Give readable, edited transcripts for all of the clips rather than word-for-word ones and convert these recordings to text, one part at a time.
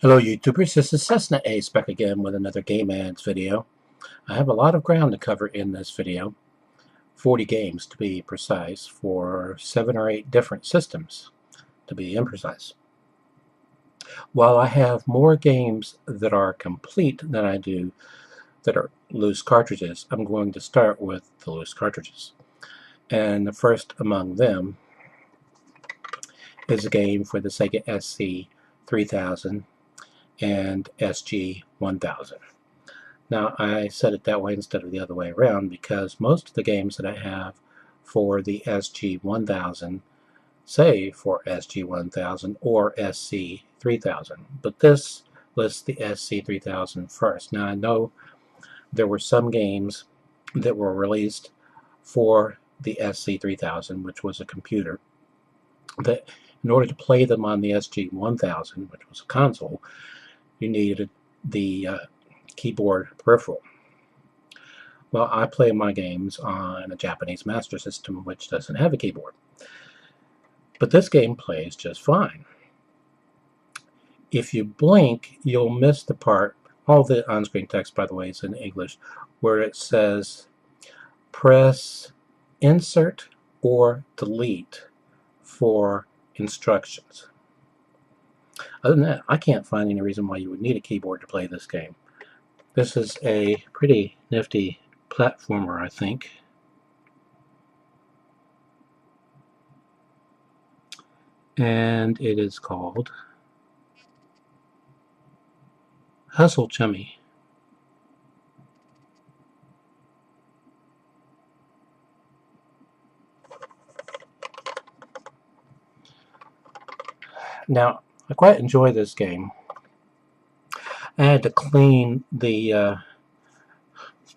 Hello YouTubers, this is Cessna Ace back again with another Game Ads video. I have a lot of ground to cover in this video, 40 games to be precise, for 7 or 8 different systems to be imprecise. While I have more games that are complete than I do that are loose cartridges, I'm going to start with the loose cartridges. And the first among them is a game for the Sega SC3000 and SG1000. Now, I said it that way instead of the other way around because most of the games that I have for the SG1000 say for SG1000 or SC3000, but this lists the SC3000 first. Now, I know there were some games that were released for the SC3000, which was a computer, that in order to play them on the SG1000, which was a console, you needed the keyboard peripheral. Well, I play my games on a Japanese Master System which doesn't have a keyboard. But this game plays just fine. If you blink, you'll miss the part, all the on-screen text, by the way, is in English, where it says press insert or delete for instructions. Other than that, I can't find any reason why you would need a keyboard to play this game. This is a pretty nifty platformer, I think. And it is called Hustle Chummy. Now, I quite enjoy this game. I had to clean the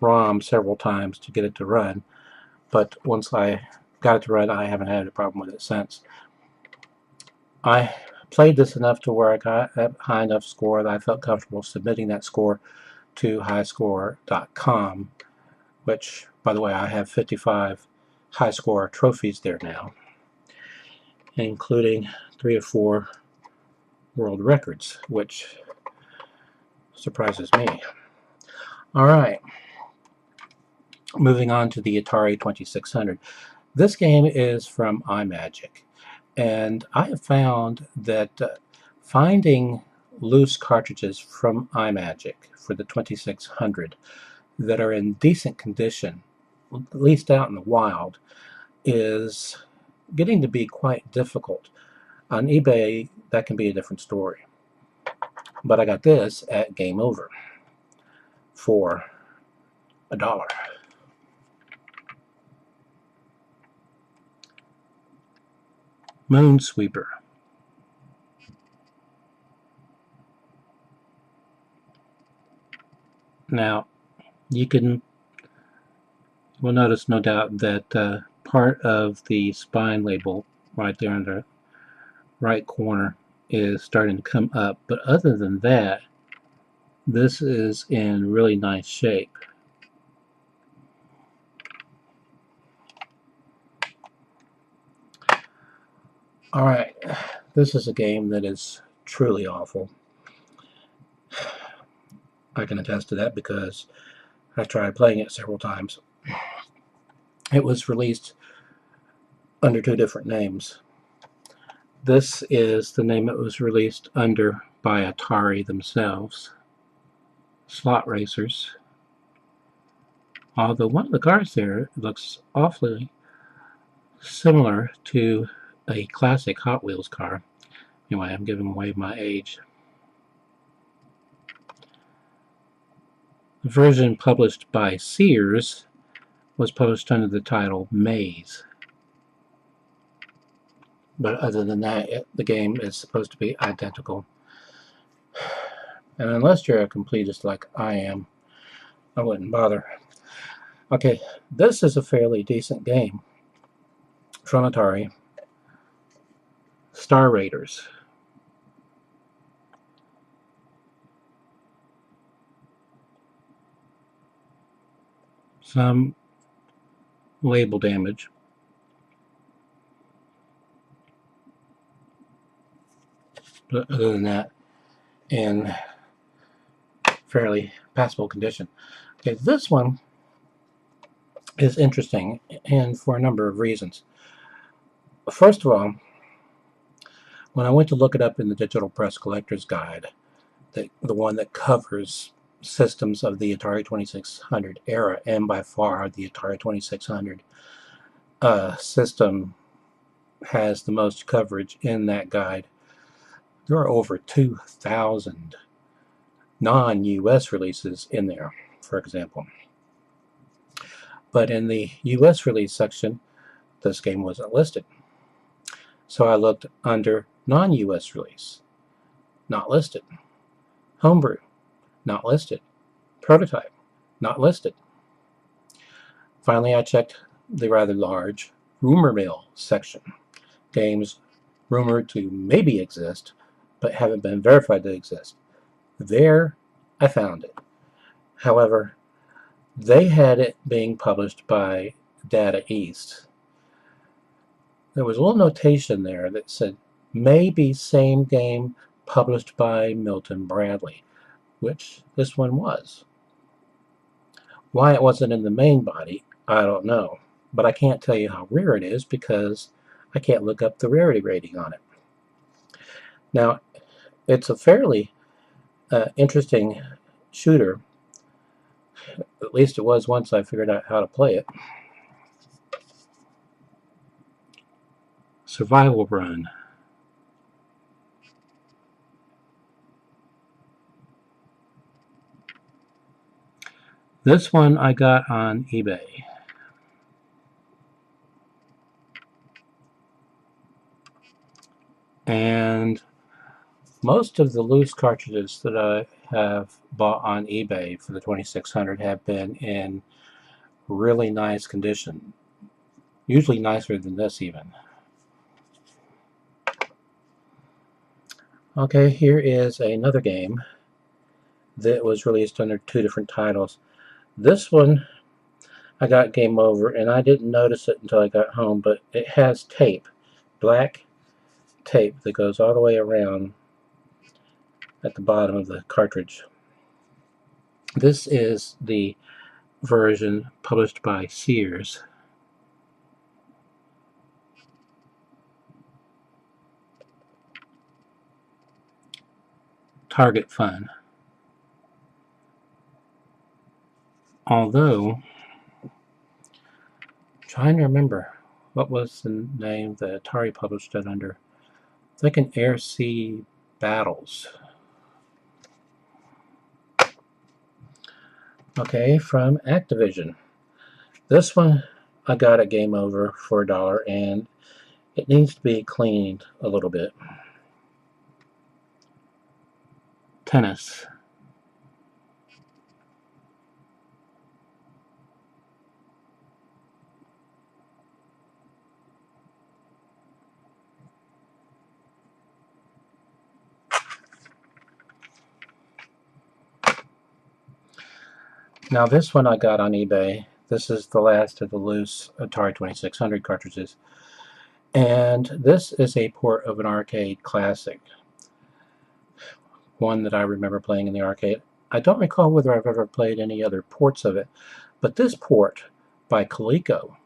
ROM several times to get it to run, but once I got it to run, I haven't had a problem with it since. I played this enough to where I got a high enough score that I felt comfortable submitting that score to highscore.com, which, by the way, I have 55 high score trophies there now, including 3 or 4 world records, which surprises me. Alright, moving on to the Atari 2600. This game is from iMagic, and I have found that finding loose cartridges from iMagic for the 2600 that are in decent condition, at least out in the wild, is getting to be quite difficult. On eBay, that can be a different story. But I got this at Game Over for $1. Moonsweeper. Now, you will notice, no doubt, that part of the spine label right there in the right corner is starting to come up, but other than that, this is in really nice shape. Alright, this is a game that is truly awful. I can attest to that because I tried playing it several times. It was released under 2 different names. This is the name it was released under by Atari themselves, Slot Racers. Although one of the cars there looks awfully similar to a classic Hot Wheels car. Anyway, I'm giving away my age. The version published by Sears was published under the title Maze. But other than that, the game is supposed to be identical. And unless you're a completist like I am, I wouldn't bother. Okay, this is a fairly decent game from Atari. Star Raiders. Some label damage. But other than that, in fairly passable condition. Okay, this one is interesting, and for a number of reasons. First of all, when I went to look it up in the Digital Press Collector's Guide, the one that covers systems of the Atari 2600 era, and by far the Atari 2600 system has the most coverage in that guide. There are over 2,000 non-US releases in there, for example. But in the US release section, this game wasn't listed. So I looked under non-US release, not listed. Homebrew, not listed. Prototype, not listed. Finally, I checked the rather large rumor mill section. Games rumored to maybe exist, but haven't been verified to exist. There, I found it. However, they had it being published by Data East. There was a little notation there that said, maybe same game published by Milton Bradley, which this one was. Why it wasn't in the main body, I don't know. But I can't tell you how rare it is because I can't look up the rarity rating on it. Now, it's a fairly interesting shooter. At least it was once I figured out how to play it. Survival Run. This one I got on eBay. And most of the loose cartridges that I have bought on eBay for the 2600 have been in really nice condition. Usually nicer than this even. Okay, here is another game that was released under two different titles. This one I got Game Over, and I didn't notice it until I got home, but it has tape, black tape that goes all the way around at the bottom of the cartridge. This is the version published by Sears. Target Fun. Although, I'm trying to remember what was the name that Atari published it under. I think an Air Sea Battles. Okay, from Activision. This one I got at Game Over for $1, and it needs to be cleaned a little bit. Tennis. Now this one I got on eBay. This is the last of the loose Atari 2600 cartridges. And this is a port of an arcade classic. One that I remember playing in the arcade. I don't recall whether I've ever played any other ports of it, but this port by Coleco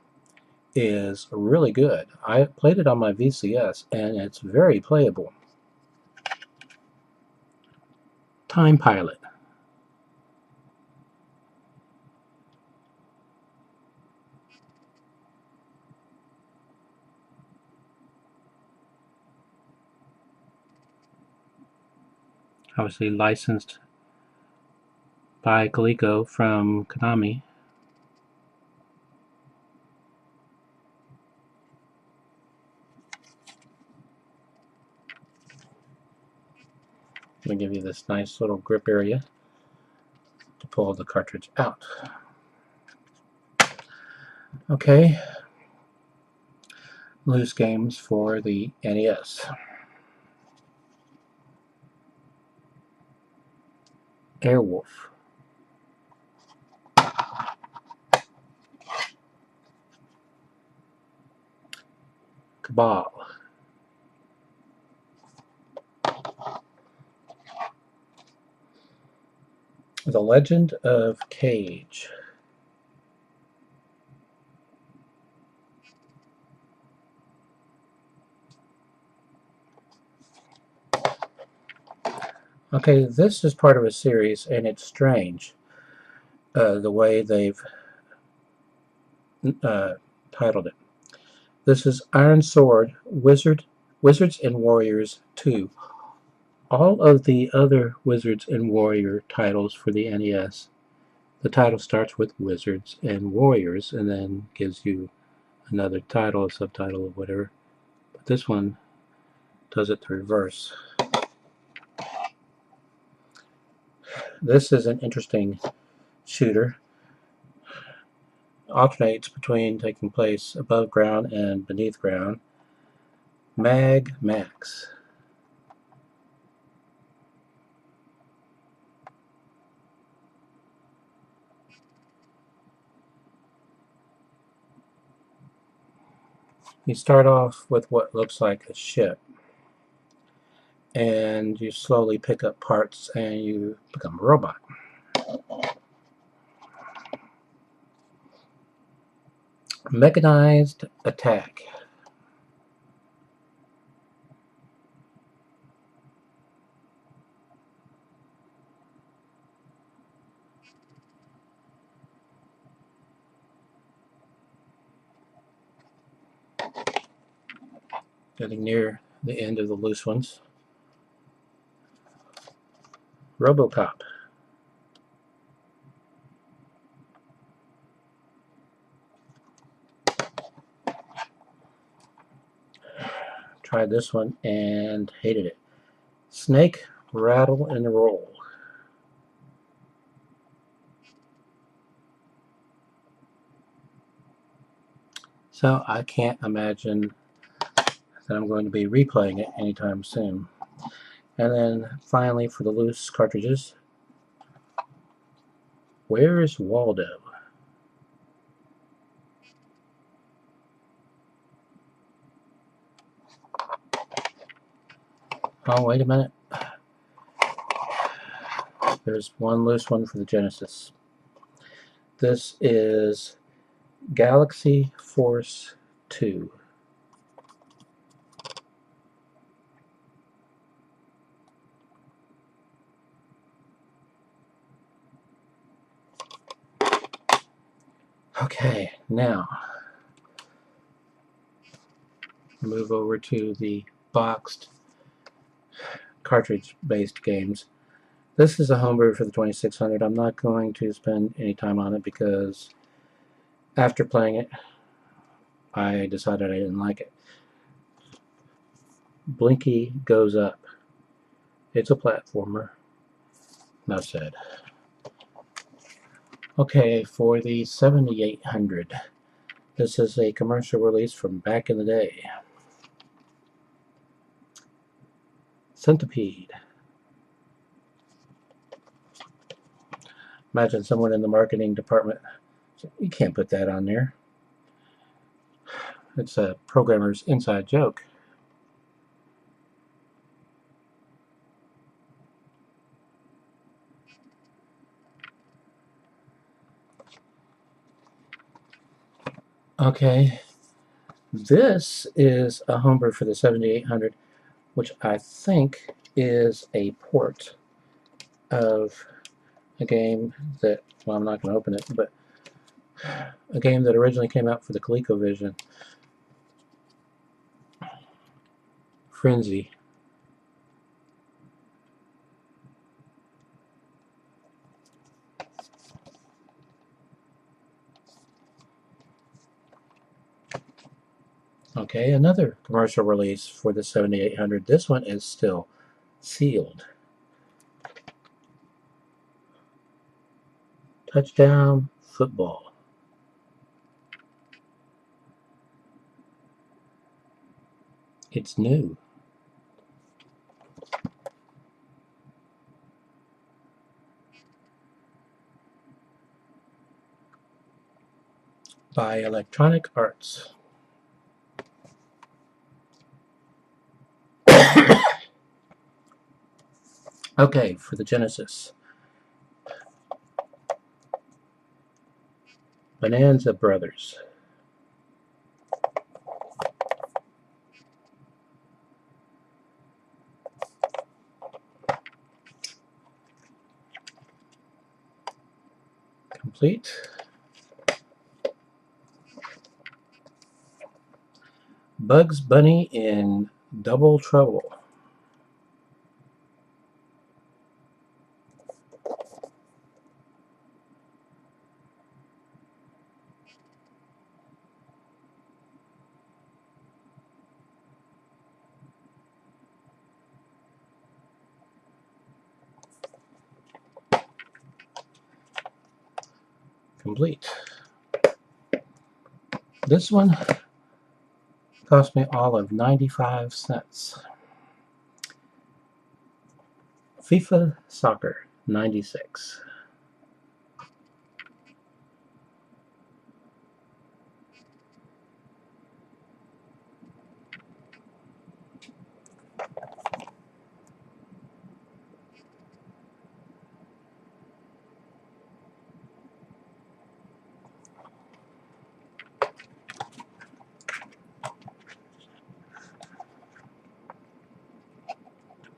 is really good. I played it on my VCS, and it's very playable. Time Pilot. Obviously licensed by Coleco from Konami. Let me give you this nice little grip area to pull the cartridge out. Okay, loose games for the NES. Airwolf. Cabal. The Legend of Cage. Okay, this is part of a series, and it's strange the way they've uh, titled it. This is Iron Sword, Wizards and Warriors 2. All of the other Wizards and Warrior titles for the NES, the title starts with Wizards and Warriors and then gives you another title, a subtitle, or whatever. But this one does it the reverse. This is an interesting shooter. Alternates between taking place above ground and beneath ground. Mag Max. You start off with what looks like a ship, and you slowly pick up parts and you become a robot. Mechanized attack. Getting near the end of the loose ones. Robocop. Tried this one and hated it. Snake, Rattle, and Roll. So I can't imagine that I'm going to be replaying it anytime soon. And then finally for the loose cartridges, Where's Waldo? Oh, wait a minute. There's one loose one for the Genesis. This is Galaxy Force 2. Okay, now move over to the boxed cartridge-based games. This is a homebrew for the 2600. I'm not going to spend any time on it because after playing it, I decided I didn't like it. Blinky Goes Up. It's a platformer. Enough said. Okay, for the 7800. This is a commercial release from back in the day. Centipede. Imagine someone in the marketing department. You can't put that on there. It's a programmer's inside joke. Okay, this is a homebrew for the 7800, which I think is a port of a game that, well, I'm not going to open it, but a game that originally came out for the ColecoVision. Frenzy. Okay, another commercial release for the 7800. This one is still sealed. Touchdown Football. It's new. By Electronic Arts. Okay, for the Genesis. Bonanza Brothers. Complete. Bugs Bunny in Double Trouble. Complete. This one cost me all of 95 cents. FIFA Soccer 96.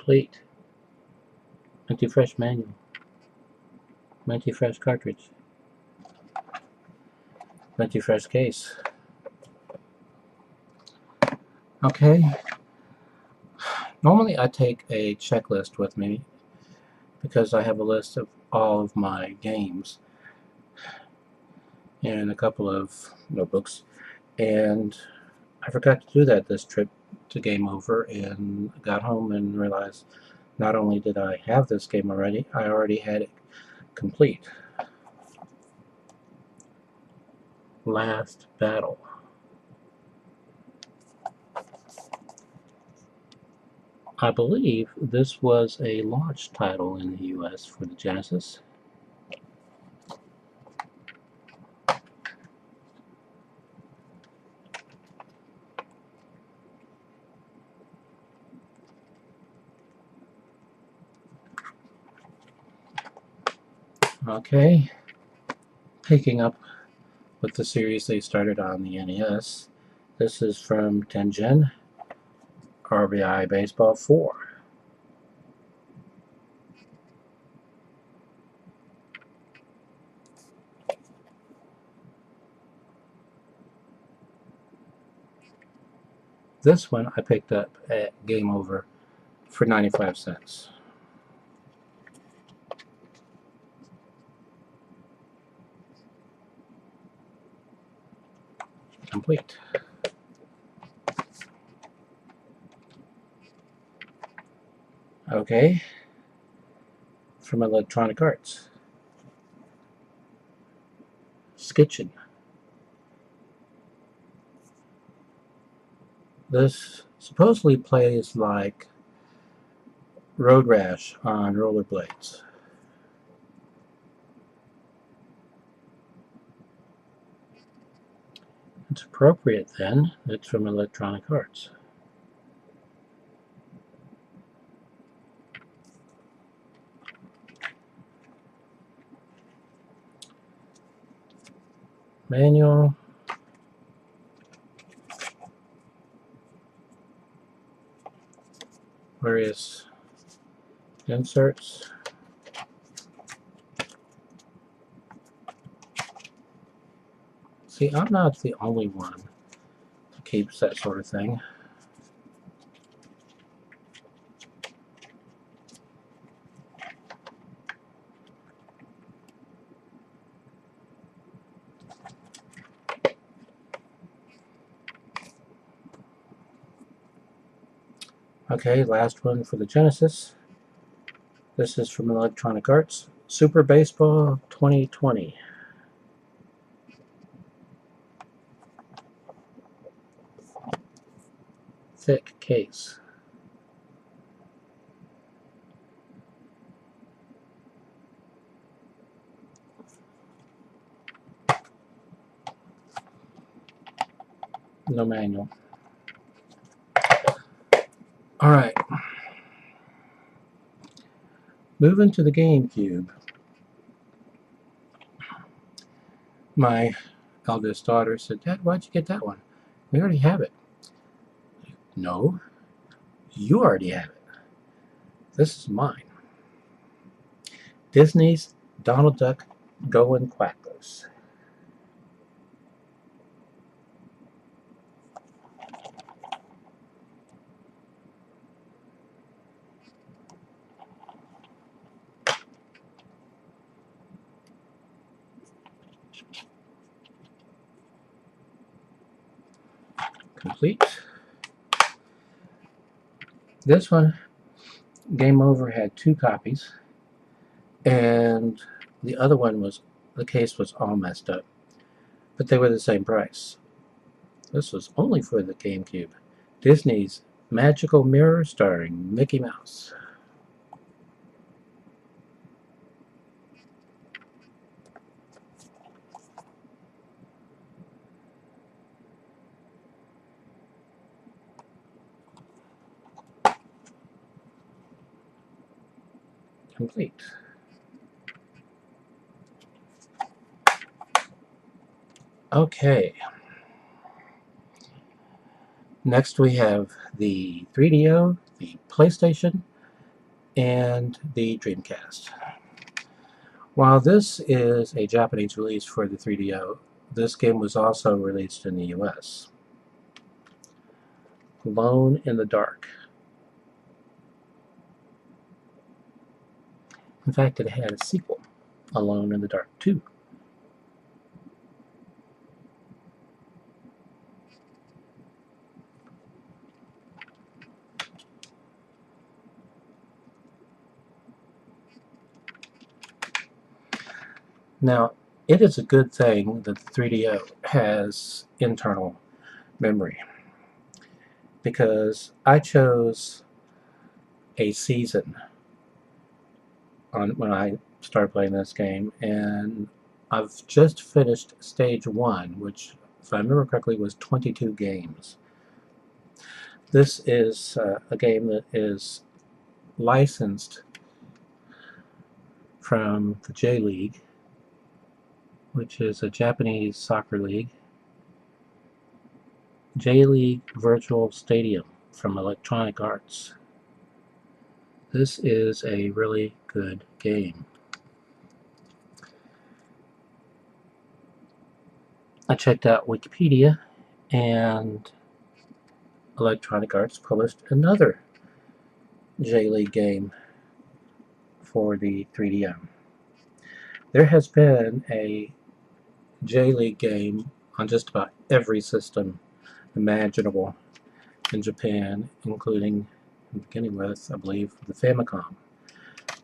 Complete. Anti-fresh manual. Anti-fresh cartridge. Anti-fresh case. Okay. Normally I take a checklist with me because I have a list of all of my games and a couple of notebooks, and I forgot to do that this trip to Game Over, and got home and realized not only did I have this game already, I already had it complete. Last Battle. I believe this was a launch title in the US for the Genesis. Okay, picking up with the series they started on the NES. This is from Tengen, RBI Baseball 4. This one I picked up at Game Over for 95 cents. Complete. Okay, from Electronic Arts. Skitchin. This supposedly plays like Road Rash on rollerblades. It's appropriate then. It's from Electronic Arts. Manual. Various inserts. See, I'm not the only one who keeps that sort of thing. Okay, last one for the Genesis. This is from Electronic Arts. Super Baseball 2020. Thick case. No manual. Alright. Moving to the GameCube. My eldest daughter said, "Dad, why'd you get that one? We already have it." No, you already have it. This is mine. Disney's Donald Duck Going Quackos. Complete. This one, Game Over, had 2 copies, and the other one was, the case was all messed up, but they were the same price. This was only for the GameCube. Disney's Magical Mirror starring Mickey Mouse. Complete. Okay. Next we have the 3DO, the PlayStation, and the Dreamcast. While this is a Japanese release for the 3DO, this game was also released in the US. Alone in the Dark. In fact, it had a sequel, Alone in the Dark 2. Now, it is a good thing that the 3DO has internal memory, because I chose a season when I started playing this game, and I've just finished stage 1, which, if I remember correctly, was 22 games. This is a game that is licensed from the J League, which is a Japanese soccer league. J League Virtual Stadium from Electronic Arts. This is a really good game. I checked out Wikipedia, and Electronic Arts published another J League game for the 3DO. There has been a J League game on just about every system imaginable in Japan, including, beginning with, I believe, the Famicom.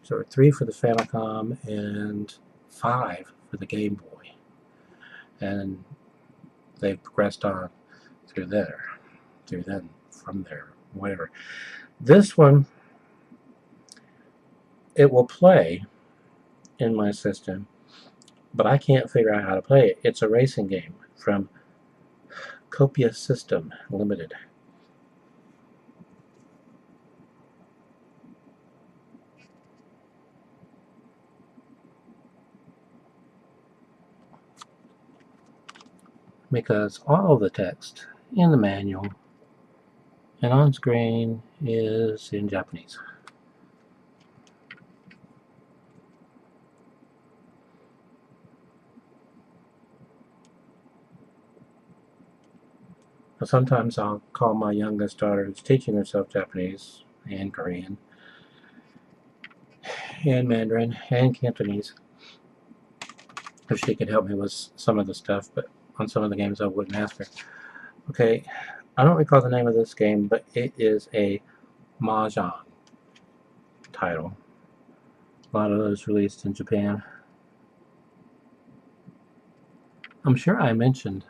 So there were 3 for the Famicom and 5 for the Game Boy. And they've progressed on through then, from there, whatever. This one, it will play in my system, but I can't figure out how to play it. It's a racing game from Copia System Limited. Because all the text in the manual and on screen is in Japanese. Sometimes I'll call my youngest daughter, who's teaching herself Japanese and Korean and Mandarin and Cantonese, if she could help me with some of the stuff, but on some of the games I wouldn't ask her. Okay, I don't recall the name of this game, but it is a Mahjong title. A lot of those released in Japan. I'm sure I mentioned,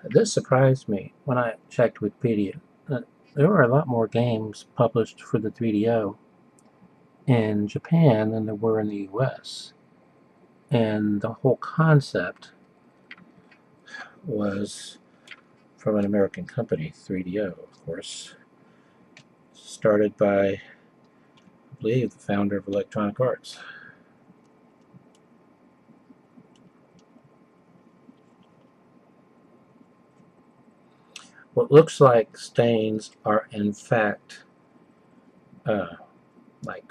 this surprised me when I checked Wikipedia, that there were a lot more games published for the 3DO in Japan than there were in the US. And the whole concept was from an American company, 3DO, of course, started by, I believe, the founder of Electronic Arts. What looks like stains are in fact like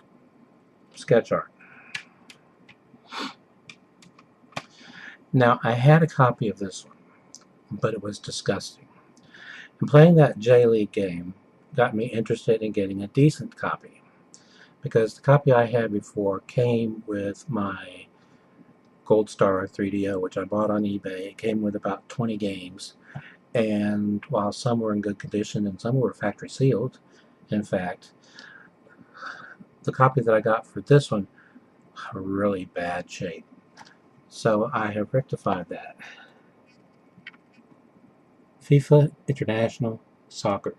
sketch art. Now, I had a copy of this one, but it was disgusting. And playing that J-League game got me interested in getting a decent copy, because the copy I had before came with my Gold Star 3DO, which I bought on eBay. It came with about 20 games, and while some were in good condition and some were factory sealed, in fact, the copy that I got for this one was really bad shape. So I have rectified that. FIFA International Soccer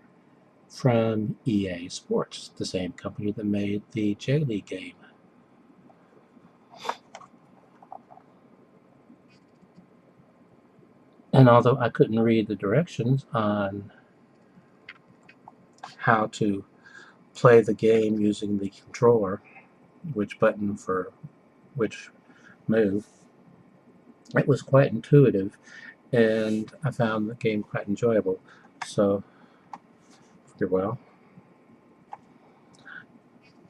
from EA Sports, the same company that made the J-League game. And although I couldn't read the directions on how to play the game using the controller, which button for which move, it was quite intuitive, and I found the game quite enjoyable. So, figured, well,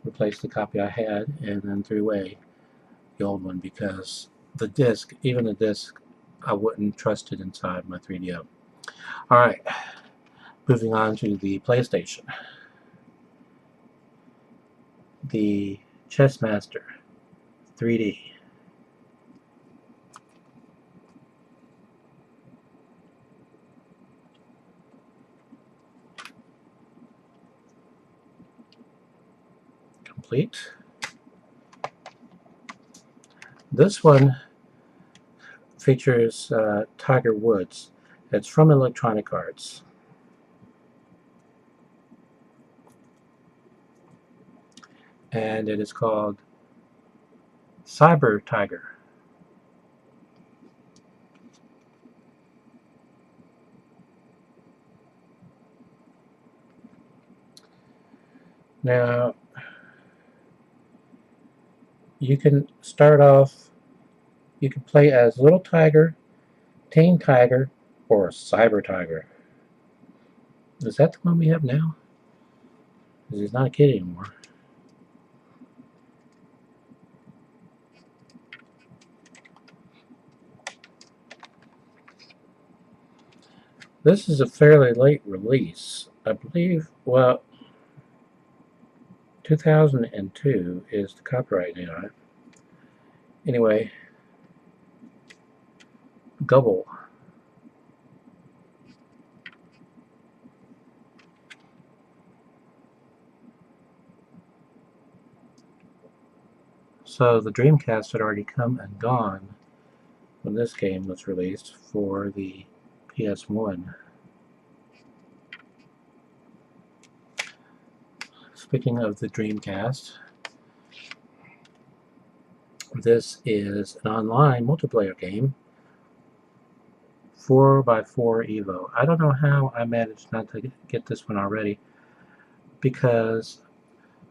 replaced the copy I had and then threw away the old one, because the disc, even the disc, I wouldn't trust it inside my 3DO. Alright, moving on to the PlayStation. The Chessmaster 3D. Complete. This one features Tiger Woods. It's from Electronic Arts. And it is called Cyber Tiger. Now, you can start off, you can play as Little Tiger, Teen Tiger, or Cyber Tiger. Is that the one we have now? Because he's not a kid anymore. This is a fairly late release. I believe, well, 2002 is the copyright date on it. Anyway, Gobble. So the Dreamcast had already come and gone when this game was released for the PS1. Speaking of the Dreamcast, this is an online multiplayer game, 4x4 Evo. I don't know how I managed not to get this one already, because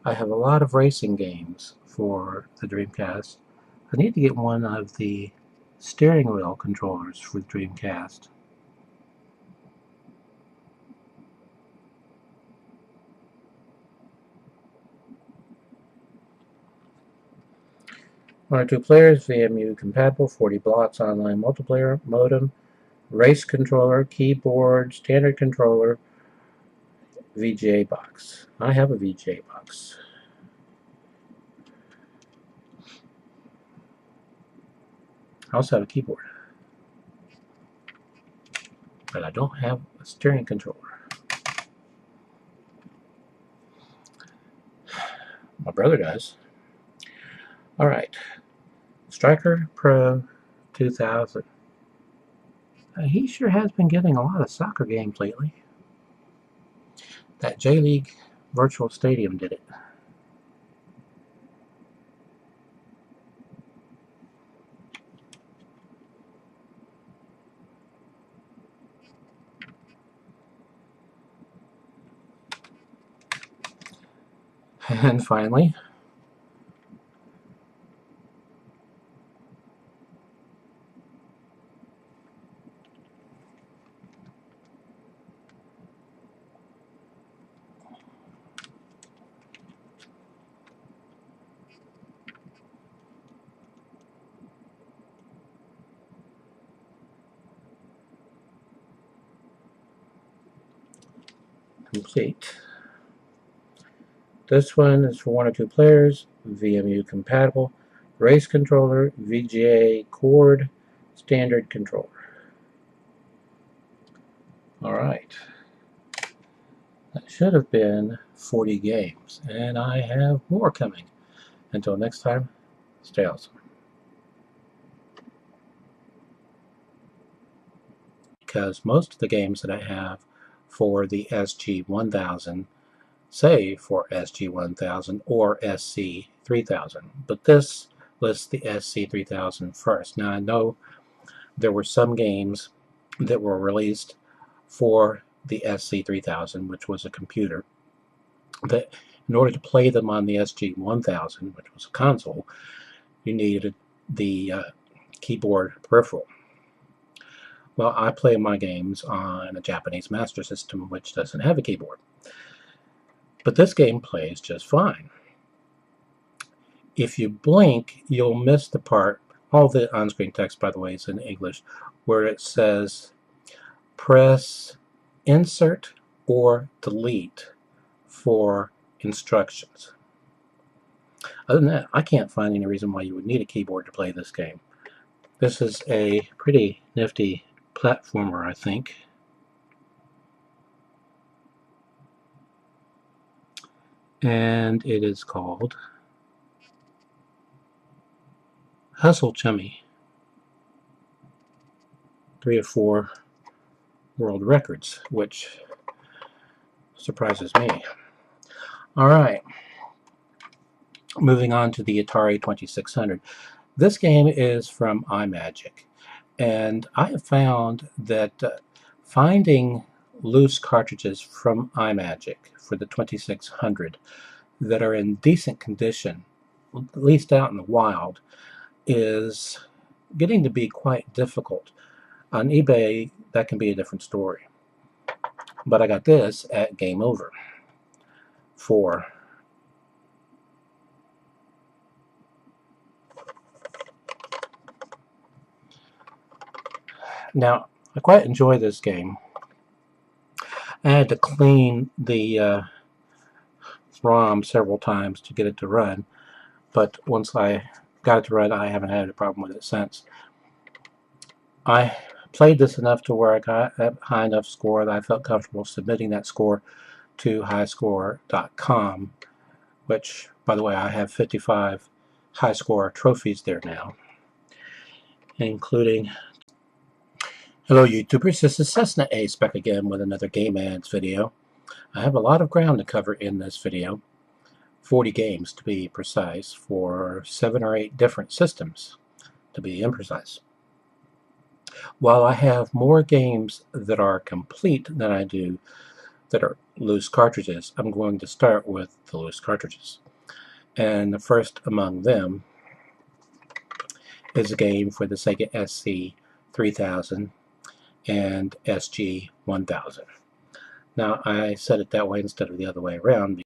I have a lot of racing games for the Dreamcast. I need to get one of the steering wheel controllers for the Dreamcast. One or two players, VMU compatible, 40 blocks, online multiplayer, modem, race controller, keyboard, standard controller, VGA box. I have a VGA box. I also have a keyboard, but I don't have a steering controller. My brother does. Alright, Striker Pro 2000. He sure has been getting a lot of soccer games lately. That J-League Virtual Stadium did it. And finally, complete. This one is for 1 or 2 players, VMU compatible, race controller, VGA cord, standard controller. Alright. That should have been 40 games, and I have more coming. Until next time, stay awesome. Because most of the games that I have for the SG-1000 say for SG-1000 or SC-3000, but this lists the SC-3000 first. Now I know there were some games that were released for the SC-3000, which was a computer, that in order to play them on the SG-1000, which was a console, you needed the keyboard peripheral. Well, I play my games on a Japanese Master System, which doesn't have a keyboard. But this game plays just fine. If you blink, you'll miss the part, all the on-screen text, by the way, is in English, where it says press insert or delete for instructions. Other than that, I can't find any reason why you would need a keyboard to play this game. This is a pretty nifty platformer, I think. And it is called Hustle Chummy. 3 of 4 world records, which surprises me. Alright, moving on to the Atari 2600. This game is from iMagic, and I have found that finding loose cartridges from iMagic for the 2600 that are in decent condition, at least out in the wild, is getting to be quite difficult. On eBay, that can be a different story. But I got this at Game Over for now. I quite enjoy this game. I had to clean the ROM several times to get it to run, but once I got it to run, I haven't had a problem with it since. I played this enough to where I got a high enough score that I felt comfortable submitting that score to highscore.com, which, by the way, I have 55 high score trophies there now, including... Hello YouTubers, this is Cessna Ace back again with another Game Ads video. I have a lot of ground to cover in this video, 40 games to be precise, for 7 or 8 different systems to be imprecise. While I have more games that are complete than I do that are loose cartridges, I'm going to start with the loose cartridges. And the first among them is a game for the Sega SC-3000 and SG-1000. Now, I said it that way instead of the other way around